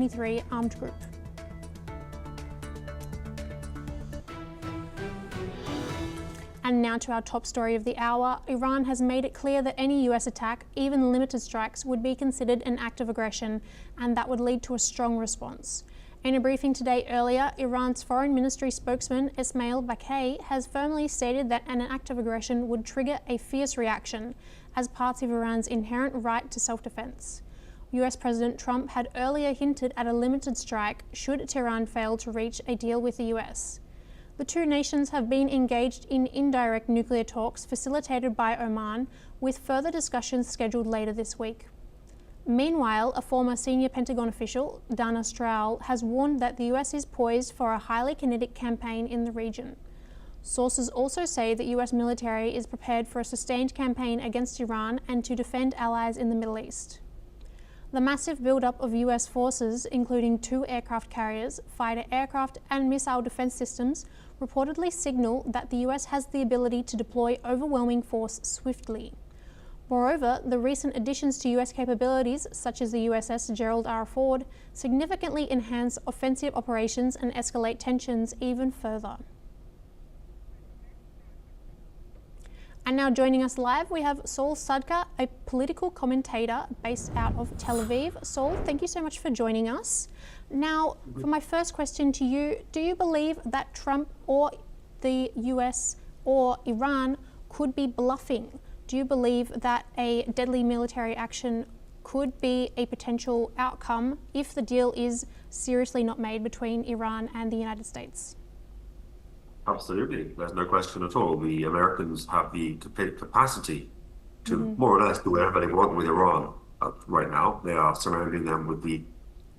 23 armed group. And now to our top story of the hour. Iran has made it clear that any US attack, even limited strikes, would be considered an act of aggression, and that would lead to a strong response. In a briefing today earlier, Iran's Foreign Ministry spokesman Ismail Baqai has firmly stated that an act of aggression would trigger a fierce reaction as parts of Iran's inherent right to self-defense. US President Trump had earlier hinted at a limited strike should Tehran fail to reach a deal with the US. The two nations have been engaged in indirect nuclear talks facilitated by Oman, with further discussions scheduled later this week. Meanwhile, a former senior Pentagon official, Dana Stroul, has warned that the US is poised for a highly kinetic campaign in the region. Sources also say that US military is prepared for a sustained campaign against Iran and to defend allies in the Middle East. The massive buildup of US forces, including 2 aircraft carriers, fighter aircraft and missile defense systems, reportedly signal that the US has the ability to deploy overwhelming force swiftly. Moreover, the recent additions to US capabilities, such as the USS Gerald R. Ford, significantly enhance offensive operations and escalate tensions even further. And now joining us live, we have Saul Sadka, a political commentator based out of Tel Aviv. Saul, thank you so much for joining us. Now, for my first question to you, do you believe that Trump or the US or Iran could be bluffing? Do you believe that a deadly military action could be a potential outcome if the deal is seriously not made between Iran and the United States? Absolutely, there's no question at all. The Americans have the capacity to more or less do whatever they want with Iran right now. They are surrounding them with the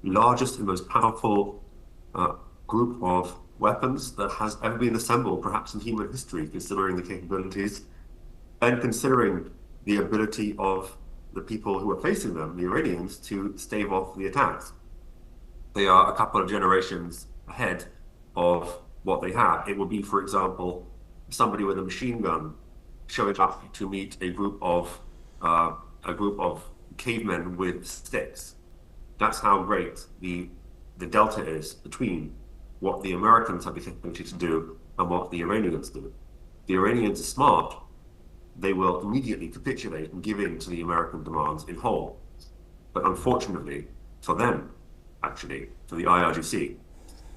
largest and most powerful group of weapons that has ever been assembled, perhaps in human history, considering the capabilities and considering the ability of the people who are facing them, the Iranians, to stave off the attacks. They are a couple of generations ahead of what they have. It would be, for example, somebody with a machine gun showing up to meet a group of cavemen with sticks. That's how great the delta is between what the Americans have the capability to do and what the Iranians do. The Iranians are smart. They will immediately capitulate and give in to the American demands in whole. But unfortunately, for them, actually, for the IRGC,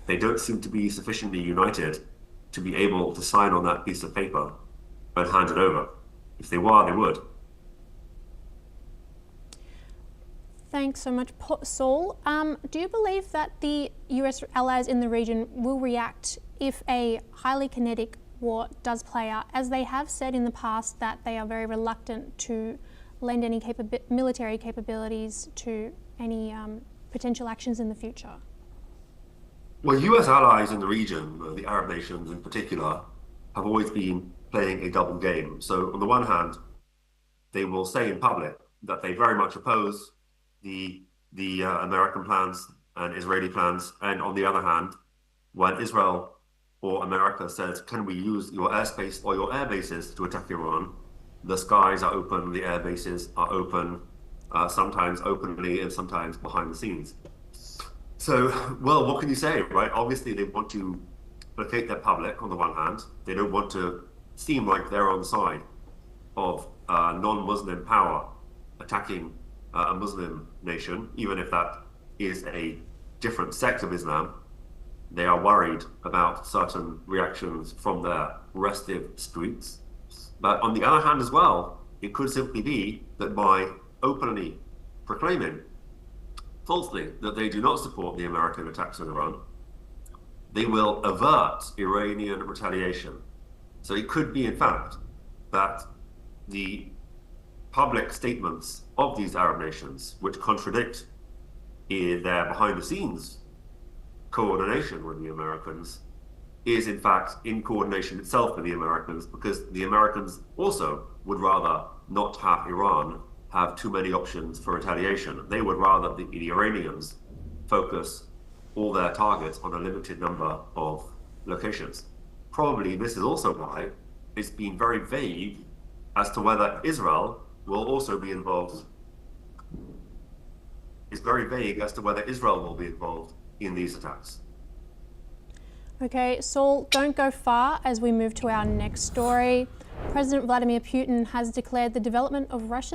they don't seem to be sufficiently united to be able to sign on that piece of paper and hand it over. If they were, they would. Thanks so much, Saul. Do you believe that the US allies in the region will react if a highly kinetic war does play out, as they have said in the past that they are very reluctant to lend any military capabilities to any potential actions in the future? Well, US allies in the region, the Arab nations in particular, have always been playing a double game. So on the one hand, they will say in public that they very much oppose the American plans and Israeli plans. And on the other hand, when Israel or America says, can we use your airspace or your air bases to attack Iran, the skies are open, the air bases are open, sometimes openly and sometimes behind the scenes. So, well, what can you say, right? Obviously, they want to placate their public on the one hand. They don't want to seem like they're on the side of non-Muslim power attacking a Muslim nation, even if that is a different sect of Islam. They are worried about certain reactions from their restive streets. But on the other hand as well, it could simply be that by openly proclaiming falsely that they do not support the American attacks on Iran, they will avert Iranian retaliation. So it could be, in fact, that the public statements of these Arab nations, which contradict their behind-the-scenes coordination with the Americans, is in fact in coordination itself with the Americans, because the Americans also would rather not have Iran have too many options for retaliation. They would rather the Iranians focus all their targets on a limited number of locations. Probably this is also why it's been very vague as to whether Israel will also be involved is very vague as to whether Israel will be involved in these attacks. Okay, Saul, don't go far as we move to our next story. President Vladimir Putin has declared the development of Russia's